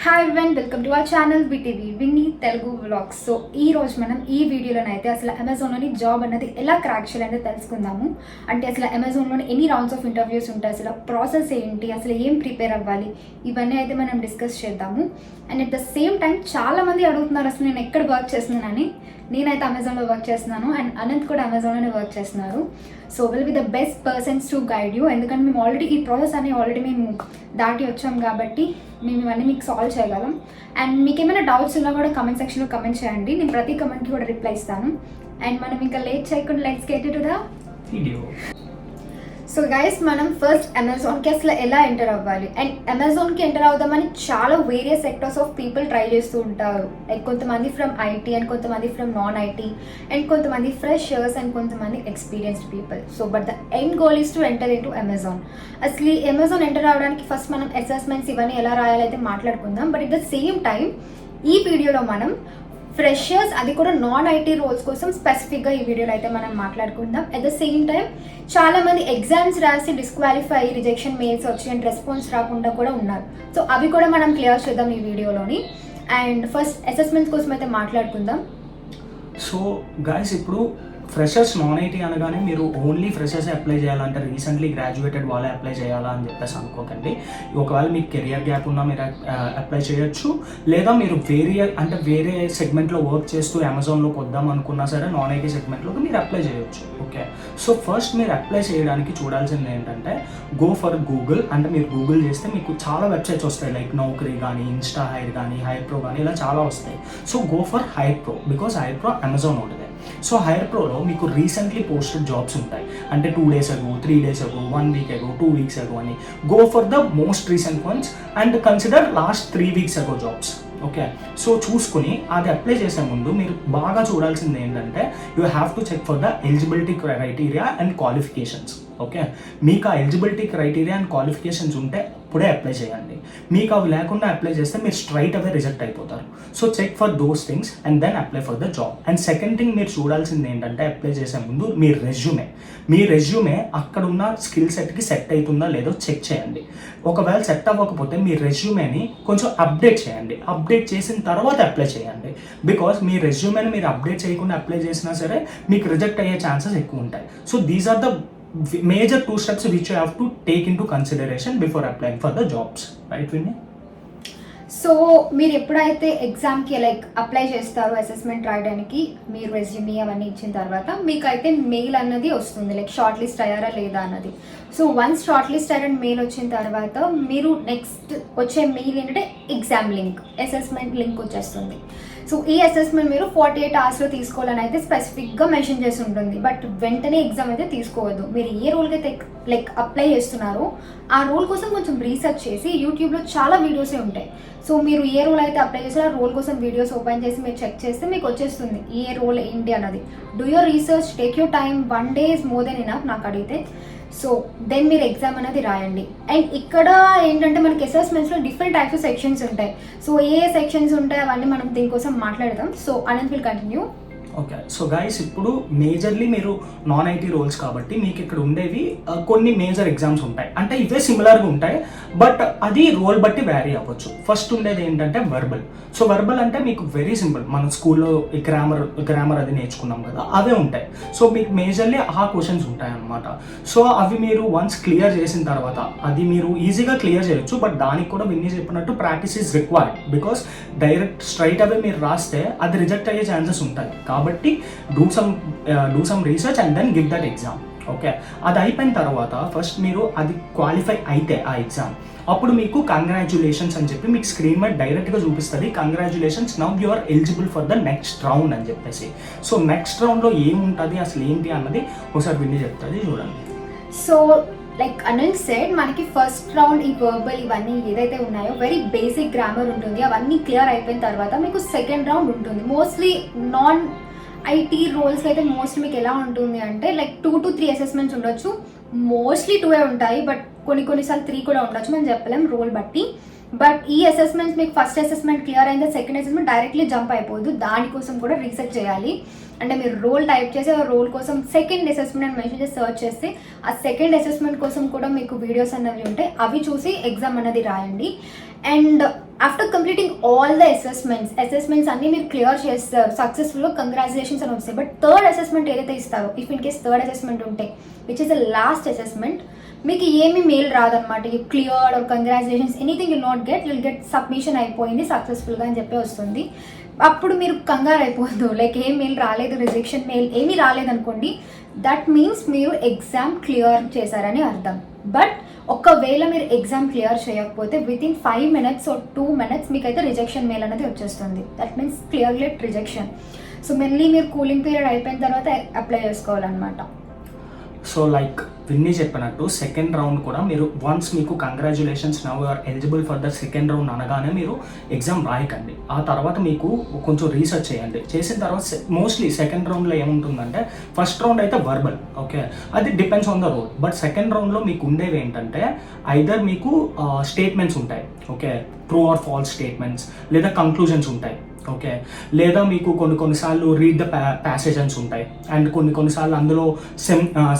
Hi everyone, welcome to our channel BTV Vinni Telugu vlogs. So ఈ రోజు మనం ఈ వీడియోలోనైతే అసలు అమెజాన్లోని జాబ్ అన్నది ఎలా క్రాక్ చేయాలనేది తెలుసుకుందాము. అంటే అసలు అమెజాన్లోని ఎన్ని రౌండ్స్ ఆఫ్ ఇంటర్వ్యూస్ ఉంటాయి, అసలు ప్రాసెస్ ఏంటి, అసలు ఏం ప్రిపేర్ అవ్వాలి, ఇవన్నీ అయితే మనం డిస్కస్ చేద్దాము. And at the same time చాలామంది అడుగుతున్నారు అసలు నేను ఎక్కడ వర్క్ చేస్తున్నానని. నేనైతే అమెజాన్లో వర్క్ చేస్తున్నాను అండ్ అనంత్ కూడా అమెజాన్లోనే వర్క్ చేస్తున్నారు. So will be the best persons to guide you. ఎందుకంటే మేము ఆల్రెడీ ఈ ప్రాసెస్ అని మేము దాటి వచ్చాం కాబట్టి మేము ఇవన్నీ మీకు సాల్వ్ చేయగలం. అండ్ మీకు ఏమైనా డౌట్స్ ఉన్నా కూడా కమెంట్ సెక్షన్లో కమెంట్ చేయండి, నేను ప్రతి కమెంట్కి కూడా రిప్లై ఇస్తాను. అండ్ మనం ఇంకా లేట్ చేయకుండా let's get to the video. So guys, మనం ఫస్ట్ అమెజాన్కి అసలు ఎలా ఎంటర్ అవ్వాలి అండ్ అమెజాన్కి ఎంటర్ అవుదామని చాలా various sectors of people try చేస్తూ ఉంటారు. లైక్ కొంతమంది ఫ్రమ్ ఐటీ అండ్ కొంతమంది ఫ్రమ్ నాన్ ఐటీ అండ్ కొంతమంది ఫ్రెషర్స్ అండ్ కొంతమంది experienced people. So but the end goal is to enter in to Amazon. అసలు ఈ అమెజాన్ ఎంటర్ అవ్వడానికి ఫస్ట్ మనం అసెస్మెంట్స్ ఇవన్నీ ఎలా రాయాలైతే మాట్లాడుకుందాం. But at the same time ఈ వీడియోలో మనం ఫ్రెషర్స్, అది కూడా నాన్ ఐటీ రోల్స్ కోసం స్పెసిఫిక్గా ఈ వీడియోలో అయితే మనం మాట్లాడుకుందాం. అట్ ద సేమ్ టైం చాలామంది ఎగ్జామ్స్ రాసి డిస్క్వాలిఫై, రిజెక్షన్ మెయిల్స్ వచ్చి అండ్ రెస్పాన్స్ రాకుండా కూడా ఉన్నారు. సో అవి కూడా మనం క్లియర్ చేద్దాం ఈ వీడియోలోని. అండ్ ఫస్ట్ అసెస్మెంట్స్ కోసం అయితే మాట్లాడుకుందాం. సో గైస్, ఇప్పుడు ఫ్రెషర్స్ నాన్ ఐటీ అనగానే మీరు ఓన్లీ ఫ్రెషర్స్ అప్లై చేయాలంటే రీసెంట్లీ గ్రాడ్యుయేటెడ్ వాళ్ళే అప్లై చేయాలా అని చెప్పేసి అనుకోకండి. ఒకవేళ మీకు కెరియర్ గ్యాప్ ఉన్నా మీరు అప్లై చేయొచ్చు, లేదా మీరు వేరే సెగ్మెంట్లో వర్క్ చేస్తూ అమెజాన్లోకి వద్దాం అనుకున్నా సరే నాన్ ఐటీ సెగ్మెంట్లోకి మీరు అప్లై చేయొచ్చు. ఓకే, సో ఫస్ట్ మీరు అప్లై చేయడానికి చూడాల్సింది ఏంటంటే గో ఫర్ గూగుల్. అంటే మీరు గూగుల్ చేస్తే మీకు చాలా వెబ్సైట్స్ వస్తాయి, లైక్ నౌకరీ కానీ, ఇన్స్టా హైర్ కానీ, హైర్ ప్రో కానీ, ఇలా చాలా వస్తాయి. So go for hire pro, because hire pro Amazon ఉంటుంది. సో హైర్ ప్రోలో మీకు రీసెంట్లీ పోస్టెడ్ జాబ్స్ ఉంటాయి. అంటే 2 days ago, 3 days ago, 1 week ago, 2 weeks ago అని. Go for the most recent ones and consider last 3 weeks ago jobs. Okay, so చూసుకుని అది apply చేసే ముందు మీరు బాగా చూడాల్సింది ఏంటంటే you have to check for the eligibility criteria and qualifications. Okay, మీకు ఆ ఎలిజిబిలిటీ క్రైటీరియా అండ్ క్వాలిఫికేషన్స్ ఉంటే అప్పుడే అప్లై చేయండి. మీకు అవి లేకుండా అప్లై చేస్తే మీరు స్ట్రైట్ అవే రిజెక్ట్ అయిపోతారు. So check for those things and then apply for the job. And second thing మీరు చూడాల్సింది ఏంటంటే అప్లై చేసే ముందు మీ రెజ్యూమే అక్కడ ఉన్న స్కిల్ సెట్కి సెట్ అవుతుందా లేదో చెక్ చేయండి. ఒకవేళ సెట్ అవ్వకపోతే మీ రెజ్యూమేని కొంచెం అప్డేట్ చేయండి. అప్డేట్ చేసిన తర్వాత అప్లై చేయండి. బికాస్ మీ రెజ్యూమేని మీరు అప్డేట్ చేయకుండా అప్లై చేసినా సరే మీకు రిజెక్ట్ అయ్యే ఛాన్సెస్ ఎక్కువ ఉంటాయి. So these are the major 2 steps which you have to take into consideration before applying for the jobs, right Vinny? So మీరు ఎప్పుడైతే ఎగ్జామ్కి లైక్ అప్లై చేస్తారో అసెస్మెంట్ రాయడానికి, మీరు రెజ్యూమే అవన్నీ ఇచ్చిన తర్వాత మీకు అయితే మెయిల్ అన్నది వస్తుంది, లైక్ షార్ట్ లిస్ట్ అయ్యారా లేదా అన్నది. సో వన్స్ షార్ట్ లిస్ట్ అయ్యారని మెయిల్ వచ్చిన తర్వాత మీరు నెక్స్ట్ వచ్చే మెయిల్ ఏంటంటే ఎగ్జామ్ లింక్, అసెస్మెంట్ లింక్ వచ్చేస్తుంది. సో ఈ అసెస్మెంట్ మీరు 48 hours తీసుకోవాలని అయితే స్పెసిఫిక్గా మెన్షన్ చేసి ఉంటుంది. బట్ వెంటనే ఎగ్జామ్ అయితే తీసుకోవద్దు. మీరు ఏ రోల్కి అయితే లైక్ అప్లై చేస్తున్నారో ఆ రోల్ కోసం కొంచెం రీసెర్చ్ చేసి యూట్యూబ్లో చాలా వీడియోసే ఉంటాయి. సో మీరు ఏ రోల్ అయితే అప్లై చేసారో ఆ రోల్ కోసం వీడియోస్ ఓపెన్ చేసి మీరు చెక్ చేస్తే మీకు వచ్చేస్తుంది ఏ రోల్ ఏంటి అన్నది. Do your research, take your time. 1 day is more than enough నాకు అడిగితే. సో దెన్ మీరు ఎగ్జామ్ అనేది రాయండి. అండ్ ఇక్కడ ఏంటంటే మనకి అసెస్మెంట్స్లో డిఫరెంట్ టైప్స్ ఆఫ్ సెక్షన్స్ ఉంటాయి. సో ఏ సెక్షన్స్ ఉంటాయి అవన్నీ మనం దీనికోసం మాట్లాడదాం. So Anant will continue. Okay, so guys, ఇప్పుడు మేజర్లీ మీరు నాన్ ఐటీ రోల్స్ కాబట్టి మీకు ఇక్కడ ఉండేవి కొన్ని మేజర్ ఎగ్జామ్స్ ఉంటాయి. అంటే ఇవే సిమిలర్గా ఉంటాయి, బట్ అది రోల్ బట్టి వ్యారీ అవ్వచ్చు. ఫస్ట్ ఉండేది ఏంటంటే వర్బల్. సో వర్బల్ అంటే మీకు వెరీ సింపుల్, మన స్కూల్లో ఈ గ్రామర్ అది నేర్చుకున్నాం కదా, అవే ఉంటాయి. సో మీకు మేజర్లీ ఆ క్వశ్చన్స్ ఉంటాయి అన్నమాట. సో అవి మీరు వన్స్ క్లియర్ చేసిన తర్వాత అది మీరు ఈజీగా క్లియర్ చేయొచ్చు. బట్ దానికి కూడా విన్నీ చెప్పినట్టు practice is required. Because direct straight away మీరు రాస్తే అది రిజెక్ట్ అయ్యే ఛాన్సెస్ ఉంటాయి. కాబట్టి do some research and then give that exam. Okay, అది అయిపోయిన తర్వాత ఫస్ట్ మీరు అది క్వాలిఫై అయితే ఆ ఎగ్జామ్, అప్పుడు మీకు కంగ్రాచ్యులేషన్స్ అని చెప్పి మీకు స్క్రీన్ మీద డైరెక్ట్గా చూపిస్తుంది. Congratulations, now you are eligible for the next round అని చెప్పేసి. సో నెక్స్ట్ రౌండ్లో ఏముంటుంది అసలు ఏంటి అన్నది ఒకసారి విని చెప్తుంది, చూడండి. సో లైక్ అనంత్ సెడ్, మనకి ఫస్ట్ రౌండ్ ఈ వర్బల్ ఇవన్నీ ఏదైతే ఉన్నాయో వెరీ బేసిక్ గ్రామర్ ఉంటుంది. అవన్నీ క్లియర్ అయిపోయిన తర్వాత మీకు సెకండ్ రౌండ్ ఉంటుంది. మోస్ట్లీ నాన్ ఐటీ రోల్స్కి అయితే మోస్ట్లీ మీకు ఎలా ఉంటుంది అంటే లైక్ 2 to 3 అసెస్మెంట్స్ ఉండొచ్చు. మోస్ట్లీ 2 ఉంటాయి, బట్ కొన్నిసార్లు 3 కూడా ఉండొచ్చు, మనం చెప్పలేం రోల్ బట్టి. బట్ ఈ అసెస్మెంట్స్ మీకు ఫస్ట్ అసెస్మెంట్ క్లియర్ అయిందా, సెకండ్ అసెస్మెంట్ డైరెక్ట్లీ జంప్ అయిపోదు. దానికోసం కూడా రీసెర్చ్ చేయాలి. అంటే మీరు రోల్ టైప్ చేసి ఆ రోల్ కోసం సెకండ్ అసెస్మెంట్ అని మెన్షన్ చేసి సర్చ్ చేస్తే ఆ సెకండ్ అసెస్మెంట్ కోసం కూడా మీకు వీడియోస్ అన్నవి ఉంటాయి. అవి చూసి ఎగ్జామ్ అన్నది రాయండి. And after completing all the assessments అన్ని మీరు క్లియర్ చేస్తారు, సక్సెస్ఫుల్గా కంగ్రాచులేషన్స్ అని వస్తాయి. బట్ థర్డ్ అసెస్మెంట్ ఏదైతే ఇస్తారో, if in case third assessment ఉంటే, which is the last assessment, మీకు ఏమీ మెయిల్ రాదనమాట. You cleared or congratulations anything you not get, will get submission అయిపోయింది సక్సెస్ఫుల్గా అని చెప్పి వస్తుంది. అప్పుడు మీరు కంగారు అయిపోద్దు, లైక్ ఏం మెయిల్ రాలేదు, రిజెక్షన్ మెయిల్ ఏమీ రాలేదనుకోండి, దట్ మీన్స్ మీరు ఎగ్జామ్ క్లియర్ చేశారని అర్థం. బట్ ఒకవేళ మీరు ఎగ్జామ్ క్లియర్ చేయకపోతే వితిన్ 5 minutes or 2 minutes మీకైతే రిజెక్షన్ మెయిల్ అనేది వచ్చేస్తుంది. That means clear let rejection. So మళ్ళీ మీరు కూలింగ్ పీరియడ్ అయిపోయిన తర్వాత అప్లై చేసుకోవాలన్నమాట. సో లైక్ విన్నీ చెప్పినట్టు సెకండ్ రౌండ్ కూడా మీరు వన్స్ మీకు congratulations now are eligible for the second round అనగానే మీరు ఎగ్జామ్ రాయకండి. ఆ తర్వాత మీకు కొంచెం రీసెర్చ్ చేయండి. చేసిన తర్వాత మోస్ట్లీ సెకండ్ రౌండ్లో ఏముంటుందంటే, ఫస్ట్ రౌండ్ అయితే వర్బల్, ఓకే, అది depends on the role. But second రౌండ్లో మీకు ఉండేవి ఏంటంటే, ఐదర్ మీకు స్టేట్మెంట్స్ ఉంటాయి, okay, true or false statements, లేదా కంక్లూజన్స్ ఉంటాయి, ఓకే, లేదా మీకు కొన్నిసార్లు రీడ్ ద ప్యాసేజెస్ ఉంటాయి, అండ్ కొన్నిసార్లు అందులో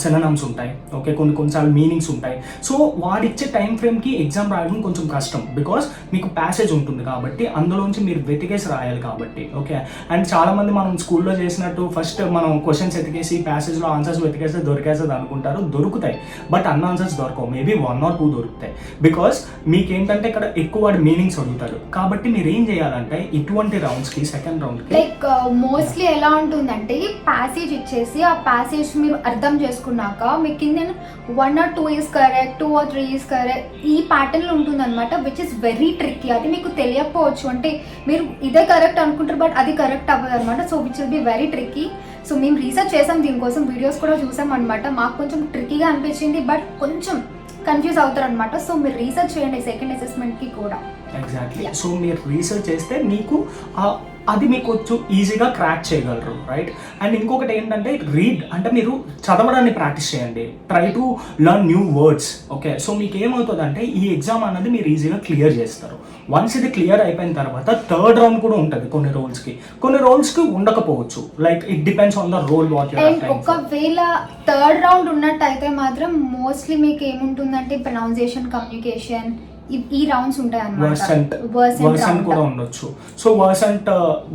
సినోనిమ్స్ ఉంటాయి, ఓకే, కొన్నిసార్లు మీనింగ్స్ ఉంటాయి. సో వాడిచ్చే టైం ఫ్రేమ్కి ఎగ్జామ్ రాయడం కొంచెం కష్టం, బికాస్ మీకు ప్యాసేజ్ ఉంటుంది కాబట్టి అందులోంచి మీరు వెతికేసి రాయాలి కాబట్టి, ఓకే. అండ్ చాలామంది మనం స్కూల్లో చేసినట్టు ఫస్ట్ మనం క్వశ్చన్స్ ఎతికేసి ప్యాసేజ్లో ఆన్సర్స్ వెతికేస్తే దొరికేస్తుంది అనుకుంటారు, దొరుకుతాయి, బట్ అన్న ఆన్సర్స్ దొరకవు, మేబీ 1 or 2 దొరుకుతాయి. బికాస్ మీకేంటంటే ఇక్కడ ఎక్కువ వాడు మీనింగ్స్ అడుగుతాడు. కాబట్టి మీరు ఏం చేయాలంటే, ఇటువంటి రౌండ్స్కి సెకండ్ రౌండ్కి లైక్ మోస్ట్లీ ఎలా ఉంటుందంటే, ప్యాసేజ్ ఇచ్చేసి ఆ ప్యాసేజ్ మీరు అర్థం చేసుకున్నాక మీకు కింద 1 or 2 is correct, 2 or 3 is correct, ఈ ప్యాటర్న్లో ఉంటుంది అనమాట, విచ్ ఇస్ వెరీ ట్రిక్కీ. అది మీకు తెలియకపోవచ్చు, అంటే మీరు ఇదే కరెక్ట్ అనుకుంటారు బట్ అది కరెక్ట్ అవ్వదు అనమాట. So which will be very tricky. So మేము రీసెర్చ్ చేసాం, దీనికోసం వీడియోస్ కూడా చూసాం అనమాట. మాకు కొంచెం ట్రిక్కీగా అనిపించింది, బట్ కొంచెం కన్ఫ్యూజ్ అవుతారు అనమాట. సో మీరు రీసెర్చ్ చేయండి సెకండ్ అసెస్మెంట్కి కూడా. ఎగ్జాక్ట్లీ. సో మీరు రీసెర్చ్ చేస్తే మీకు అది మీకు కొంచెం ఈజీగా క్రాక్ చేయగలరు, రైట్. అండ్ ఇంకొకటి ఏంటంటే, రీడ్ అంటే మీరు చదవడాన్ని ప్రాక్టీస్ చేయండి, try to learn new words, okay. So మీకు ఏమవుతుందంటే, ఈ ఎగ్జామ్ అన్నది మీరు ఈజీగా క్లియర్ చేస్తారు. వన్స్ ఇది క్లియర్ అయిపోయిన తర్వాత థర్డ్ రౌండ్ కూడా ఉంటుంది కొన్ని రోల్స్కి ఉండకపోవచ్చు, like it depends on the role what you and ఒకవేళ థర్డ్ రౌండ్ ఉన్నట్టయితే మాత్రం మోస్ట్లీ మీకు ఏముంటుందంటే, ప్రొనౌన్సియేషన్, కమ్యూనికేషన్, ఈ రౌండ్స్ ఉంటాయి అన్నమాట. వర్సెంట్ కూడా ఉండొచ్చు. సో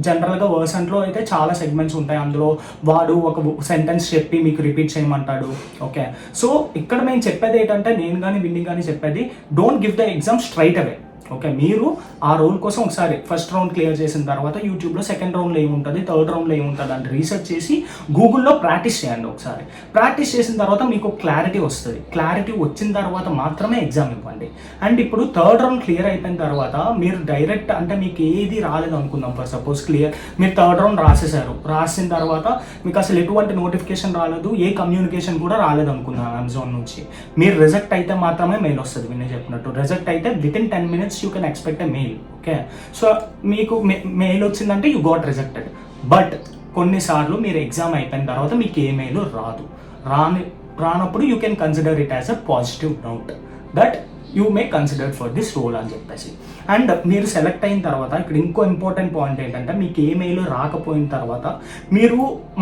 జనరల్గా వర్సెంట్లో అయితే చాలా సెగ్మెంట్స్ ఉంటాయి. అందులో వాడు ఒక సెంటెన్స్ చెప్పి మీకు రిపీట్ చేయమంటాడు, ఓకే. సో ఇక్కడ మేము చెప్పేది ఏంటంటే, నేను కానీ విన్నీ కానీ చెప్పేది, don't give the exam straight away, okay. మీరు ఆ రోల్ కోసం ఒకసారి ఫస్ట్ రౌండ్ క్లియర్ చేసిన తర్వాత యూట్యూబ్లో సెకండ్ రౌండ్లో ఏముంటుంది, థర్డ్ రౌండ్లో ఏముంటుంది అని రీసెర్చ్ చేసి గూగుల్లో ప్రాక్టీస్ చేయండి ఒకసారి. ప్రాక్టీస్ చేసిన తర్వాత మీకు క్లారిటీ వస్తుంది. క్లారిటీ వచ్చిన తర్వాత మాత్రమే ఎగ్జామ్ ఇవ్వండి. అండ్ ఇప్పుడు థర్డ్ రౌండ్ క్లియర్ అయిపోయిన తర్వాత మీరు డైరెక్ట్, అంటే మీకు ఏది రాలేదు అనుకుందాం, ఫర్ సపోజ్ మీరు థర్డ్ రౌండ్ రాసిన తర్వాత మీకు అసలు ఎటువంటి నోటిఫికేషన్ రాలేదు, ఏ కమ్యూనికేషన్ కూడా రాలేదు అనుకుందాం అమెజాన్ నుంచి. మీరు రిజెక్ట్ అయితే మాత్రమే మెయిల్ వస్తుంది. నేను చెప్పినట్టు రిజెక్ట్ అయితే within 10 minutes you can expect a mail, okay. So మీకు మెయిల్ వచ్చిందంటే యూ గాట్ రిజెక్టెడ్. బట్ కొన్నిసార్లు మీరు ఎగ్జామ్ అయిపోయిన తర్వాత మీకు ఏ మెయిల్ రానప్పుడు you can consider it as a positive note that you may consider for this role అని చెప్పేసి. అండ్ మీరు సెలెక్ట్ అయిన తర్వాత ఇక్కడ ఇంకో ఇంపార్టెంట్ పాయింట్ ఏంటంటే, మీకు ఏ మెయిల్ రాకపోయిన తర్వాత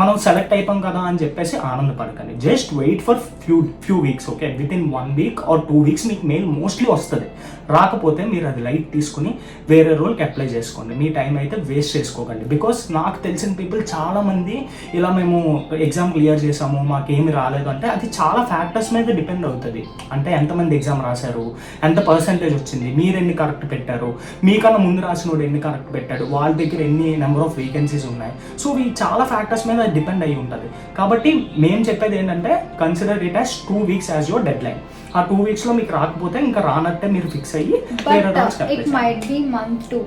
మనం సెలెక్ట్ అయిపోయాం కదా అని చెప్పేసి ఆనందపడకండి. Just wait for few weeks, okay. Within 1 week or 2 weeks మీకు మెయిల్ మోస్ట్లీ వస్తుంది. రాకపోతే మీరు అది లైట్ తీసుకుని వేరే రోల్కి అప్లై చేసుకోండి. మీ టైం అయితే వేస్ట్ చేసుకోకండి. బికాస్ నాకు తెలిసిన పీపుల్ చాలామంది ఇలా మేము ఎగ్జామ్ క్లియర్ చేసాము, మాకేమి రాలేదు అంటే, అది చాలా ఫ్యాక్టర్స్ మీద డిపెండ్ అవుతుంది. అంటే ఎంతమంది ఎగ్జామ్ రాశారు, ఎంత పర్సెంటేజ్ వచ్చింది, మీరు ఎన్ని కరెక్ట్ పెట్టారు, మీకన్నా ముందు రాసినోడు ఎన్ని కరెక్ట్ పెట్టాడు, వాళ్ళ దగ్గర ఎన్ని నెంబర్ ఆఫ్ వేకెన్సీస్ ఉన్నాయి. సో ఇవి చాలా ఫ్యాక్టర్స్ మీద డిపెండ్ అయ్యి ఉంటుంది. కాబట్టి మేము చెప్పేది ఏంటంటే, consider it as 2 weeks as your dead line. ఆ 2 weeks లో మీకు రాకపోతే ఇంకా రానట్టే మీరు ఫిక్స్ అయ్యి it might be month to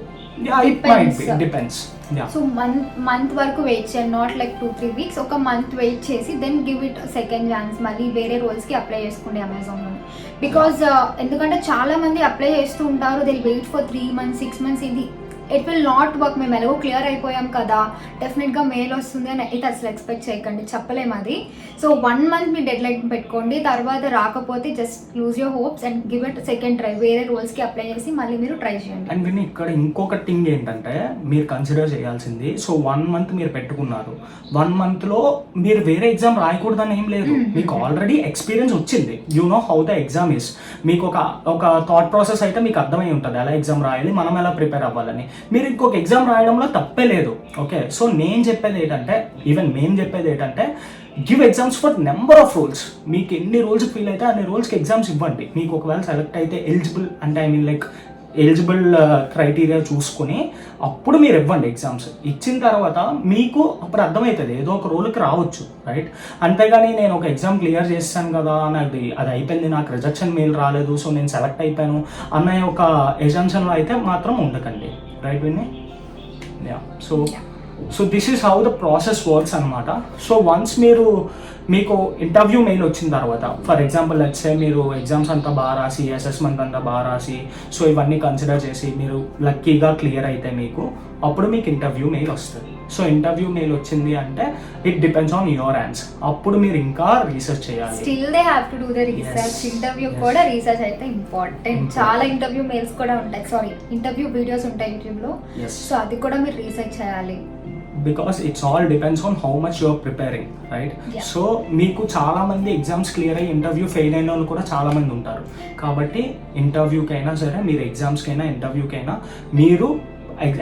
depends. So month వరకు వెయిట్ చేయండి, నాట్ లైక్ 2-3 weeks. ఒక మంత్ వెయిట్ చేసి then give it second chance, మళ్ళీ వేరే రోల్స్కి అప్లై చేసుకోండి అమెజాన్లో. బికాజ్ ఎందుకంటే చాలా మంది అప్లై చేస్తూ ఉంటారు, they wait for 3 months 6 months. ఇది ఇట్ విల్ నాట్ వర్క్. మేము ఎలాగో క్లియర్ అయిపోయాం కదా, డెఫినెట్గా మెయిల్ వస్తుంది అని అయితే అసలు ఎక్స్పెక్ట్ చేయకండి, చెప్పలేము అది. సో 1 month మీ డెడ్ లైన్ పెట్టుకోండి. తర్వాత రాకపోతే just lose your hopes and give it second try. వేరే రోల్స్కి అప్లై చేసి మళ్ళీ మీరు ట్రై చేయండి. అండ్ విని ఇక్కడ ఇంకొక థింగ్ ఏంటంటే మీరు కన్సిడర్ చేయాల్సింది, సో 1 month మీరు పెట్టుకున్నారు, 1 monthలో మీరు వేరే ఎగ్జామ్ రాయకూడదని ఏం లేదు. మీకు ఆల్రెడీ ఎక్స్పీరియన్స్ వచ్చింది, you know how the exam is. మీకు ఒక థాట్ ప్రాసెస్ అయితే మీకు అర్థమై ఉంటుంది ఎలా ఎగ్జామ్ రాయాలి, మనం ఎలా ప్రిపేర్ అవ్వాలని. మీరు ఇంకొక ఎగ్జామ్ రాయడంలో తప్పే లేదు. ఓకే, సో నేను చెప్పేది ఏంటంటే, ఈవెన్ మేము చెప్పేది ఏంటంటే, give exams for number of roles. మీకు ఎన్ని రోల్స్కి ఫీల్ అయితే అన్ని రోల్స్కి ఎగ్జామ్స్ ఇవ్వండి. మీకు ఒకవేళ సెలెక్ట్ అయితే ఎలిజిబుల్ అంటే I mean like eligible criteria చూసుకుని అప్పుడు మీరు ఇవ్వండి ఎగ్జామ్స్. ఇచ్చిన తర్వాత మీకు అప్పుడు అర్థమవుతుంది ఏదో ఒక రోల్కి రావచ్చు, రైట్? అంతేగాని నేను ఒక ఎగ్జామ్ క్లియర్ చేస్తాను కదా, అది అయిపోయింది, నాకు రిజెక్షన్ మెయిల్ రాలేదు, సో నేను సెలెక్ట్ అయిపోయాను అన్న ఒక ఎజంప్షన్లో అయితే మాత్రం ఉండకండి, right Vinni? Yeah, so this is how the process works అనమాట. సో వన్స్ మీకు ఇంటర్వ్యూ మెయిల్ వచ్చిన తర్వాత, ఫర్ ఎగ్జాంపుల్ లెట్స్ సే మీరు ఎగ్జామ్స్ అంతా బాగా రాసి, అసెస్మెంట్ అంతా బాగా రాసి, సో ఇవన్నీ కన్సిడర్ చేసి మీరు లక్కీగా క్లియర్ అయితే అప్పుడు మీకు ఇంటర్వ్యూ మెయిల్ వస్తుంది. సో ఇంటర్వ్యూ మెయిల్ వచ్చింది అంటే it depends on your hands. అప్పుడు మీరు ఇంకా రీసెర్చ్ చేయాలి. Still they have to do the research. Interview కూడా రీసెర్చ్ అయితే ఇంపార్టెంట్. చాలా ఇంటర్వ్యూ మెయిల్స్ కూడా ఉంటాయి, ఇంటర్వ్యూ వీడియోస్ ఉంటాయి యూట్యూబ్లో. సో అది కూడా మీరు రీసెర్చ్ చేయాలి. Because it's all depends on how much you're preparing, right? So మీకు చాలా మంది ఎగ్జామ్స్ క్లియర్ అయ్యి ఇంటర్వ్యూ ఫెయిల్ అయిన వాళ్ళు కూడా చాలా మంది ఉంటారు. కాబట్టి ఇంటర్వ్యూకైనా సరే, మీరు ఎగ్జామ్స్కైనా ఇంటర్వ్యూకైనా మీరు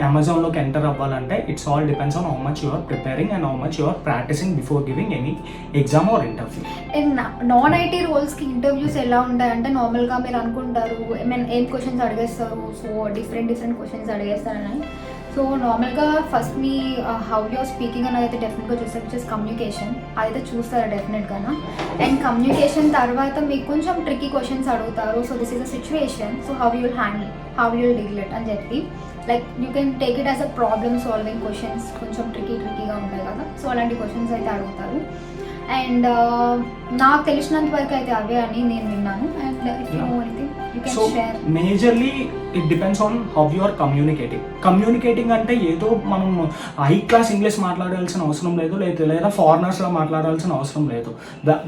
అమెజాన్లోకి ఎంటర్ అవ్వాలంటే it's all depends on how much you're preparing and how much you're practicing before giving any exam or interview. Non IT రోల్స్కి ఇంటర్వ్యూస్ ఎలా ఉంటాయంటే, నార్మల్గా మీరు అనుకుంటారు ఏం క్వశ్చన్స్ అడిగేస్తారు, సో డిఫరెంట్ క్వశ్చన్స్ అడిగేస్తారని. సో నార్మల్గా ఫస్ట్ మీ హౌ యూఆర్ స్పీకింగ్ అనేది అయితే డెఫినెట్గా చూస్తారు, విచ్ ఇస్ కమ్యూనికేషన్. అదైతే చూస్తారు డెఫినెట్గా. అండ్ కమ్యూనికేషన్ తర్వాత మీకు కొంచెం ట్రిక్కీ క్వశ్చన్స్ అడుగుతారు. So this is a situation, so how you'll handle, how you'll deal it అని చెప్పి, like you can take it as a problem solving questions. కొంచెం ట్రిక్కీగా ఉంటాయి కదా, సో అలాంటి క్వశ్చన్స్ అయితే అడుగుతారు. అండ్ నాకు తెలిసినంత వరకు అయితే అవే అని నేను విన్నాను. And if you know anything you can share. Majorly it depends on how you are communicating అంటే ఏదో మనం హై క్లాస్ ఇంగ్లీష్ మాట్లాడాల్సిన అవసరం లేదు, లేదా ఫారినర్స్లో మాట్లాడాల్సిన అవసరం లేదు.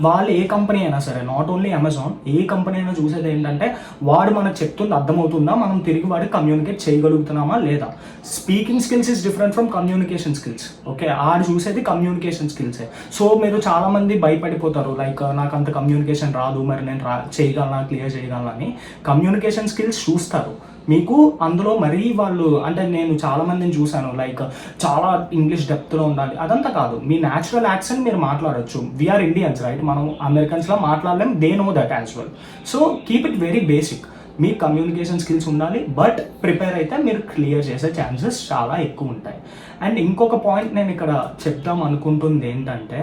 వాళ్ళు ఏ కంపెనీ అయినా సరే, not only Amazon, A company అయినా చూసేది ఏంటంటే వాడు మనకు చెప్తుంది అర్థమవుతుందా, మనం తిరిగి వాడికి కమ్యూనికేట్ చేయగలుగుతున్నామా లేదా. Speaking skills is different from communication skills. Okay, ఆడు చూసేది కమ్యూనికేషన్ స్కిల్సే. సో మీరు చాలామంది భయపడిపోతారు, లైక్ నాకు అంత కమ్యూనికేషన్ రాదు, మరి నేను చేయగలనా, క్లియర్ చేయగలనా అని. కమ్యూనికేషన్ స్కిల్స్ చూస్తారు మీకు. అందులో మరీ వాళ్ళు అంటే నేను చాలా మందిని చూశాను, లైక్ చాలా ఇంగ్లీష్ డెప్త్లో ఉండాలి, అదంతా కాదు. మీ న్యాచురల్ యాక్సెంట్ మీరు మాట్లాడచ్చు. We're Indians, right? మనం అమెరికన్స్లో మాట్లాడలేం, they know that as well. So keep it very basic. మీ కమ్యూనికేషన్ స్కిల్స్ ఉండాలి, బట్ ప్రిపేర్ అయితే మీరు క్లియర్ చేసే ఛాన్సెస్ చాలా ఎక్కువ ఉంటాయి. అండ్ ఇంకొక పాయింట్ నేను ఇక్కడ చెప్దాం అనుకుంటుంది ఏంటంటే,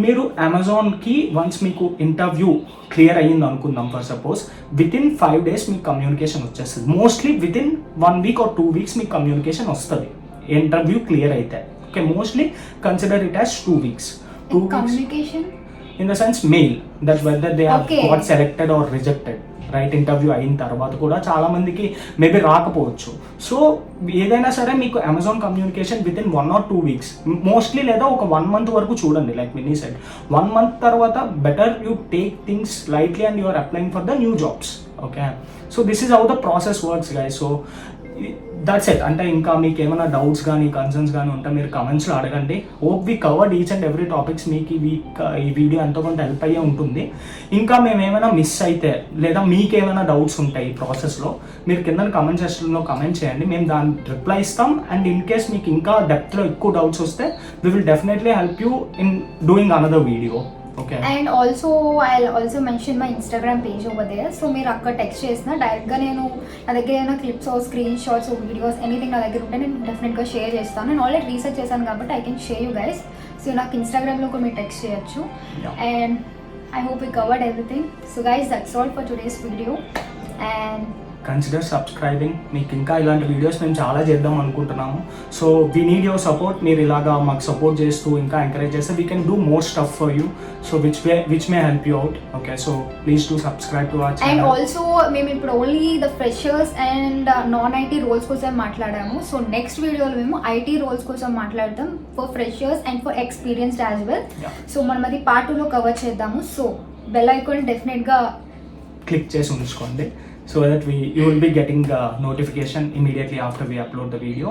మీరు అమెజాన్కి వన్స్ మీకు ఇంటర్వ్యూ క్లియర్ అయ్యింది అనుకుందాం, ఫర్ సపోజ్ వితిన్ 5 days మీకు కమ్యూనికేషన్ వచ్చేస్తుంది. Mostly within 1 week or 2 weeks మీకు కమ్యూనికేషన్ వస్తుంది ఇంటర్వ్యూ క్లియర్ అయితే. Okay, mostly consider it as 2 weeks. Communication in the sense mail, that whether they have got selected or rejected, right? Interview అయిన తర్వాత కూడా చాలా మందికి మేబీ రాకపోవచ్చు. సో ఏదైనా సరే మీకు Amazon communication with in 1 or 2 weeks mostly, లేదా ఒక 1 month వరకు చూడండి. లైక్ మినీ సెడ్ 1 month తర్వాత better you take things lightly and you are applying for the new jobs. Okay, so this is how the process works guys. So that's it. అంటే ఇంకా మీకు ఏమైనా doubts కానీ concerns కానీ ఉంటే మీరు కమెంట్స్లో అడగండి. Hope we covered each and every topics. మీకు ఈ వీడియో ఎంతో కొంత హెల్ప్ అయ్యే ఉంటుంది. ఇంకా మేము ఏమైనా మిస్ అయితే, లేదా మీకు ఏమైనా డౌట్స్ ఉంటాయి ఈ ప్రాసెస్లో, మీరు కింద కమెంట్ సెక్షన్లో కమెంట్ చేయండి, మేము దాన్ని రిప్లై ఇస్తాం. అండ్ ఇన్ కేస్ మీకు ఇంకా డెప్త్లో ఎక్కువ డౌట్స్ వస్తే we will definitely help you in doing another video. Okay. And also I'll also mention my Instagram page over there. So మీరు అక్కడ టెక్స్ట్ చేసిన డైరెక్ట్గా నేను నా దగ్గర ఏమైనా clips screen shots videos anything నా దగ్గర ఉంటే నేను డెఫినెట్గా షేర్ చేస్తాను. నేను ఆల్రెడీ రీసెర్చ్ చేశాను కాబట్టి I can share you guys. So నాకు ఇన్స్టాగ్రామ్లో కూడా మీరు టెక్స్ట్ చేయొచ్చు. And I hope we covered everything. So guys, that's all for today's video. And consider subscribing. మీకు ఇంకా ఇలాంటి వీడియోస్ మేము చాలా చేద్దాం అనుకుంటున్నాము. So we need your support. మీరు ఇలాగా మాకు సపోర్ట్ చేస్తూ ఇంకా ఎంకరేజ్ చేస్తే we can do more stuff for you. So which may help you out. Okay, so please to subscribe to our and channel. Also మేము ఇప్పుడు only the freshers and non IT roles కోసం మాట్లాడాము. So next వీడియోలో మేము IT roles కోసం మాట్లాడదాం, for freshers and for experienced as well. So మనం అది పార్ట్ 2లో కవర్ చేద్దాము. సో బెల్ ఐకాన్ డెఫినెట్గా క్లిక్ చేసి ఉంచుకోండి, so that you will be getting notification immediately after we upload the video.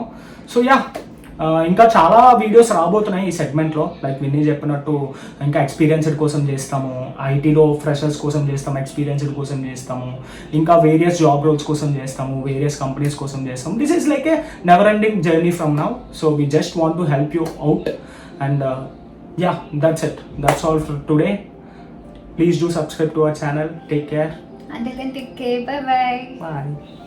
So yeah, ఇంకా చాలా వీడియోస్ రాబోతున్నాయి ఈ సెగ్మెంట్లో. లైక్ విన్నీ చెప్పినట్టు ఇంకా ఎక్స్పీరియన్స్డ్ కోసం చేస్తాము, ఐటీలో ఫ్రెషర్స్ కోసం చేస్తాము, ఎక్స్పీరియన్స్డ్ కోసం చేస్తాము, ఇంకా వేరియస్ జాబ్ రోల్స్ కోసం చేస్తాము, వేరియస్ కంపెనీస్ కోసం చేస్తాము. This is like A never ending journey from now. So we just want to help you out. And yeah, that's it. That's all for today. Please do subscribe to our channel. Take care. Until then, take care. Bye bye. Bye.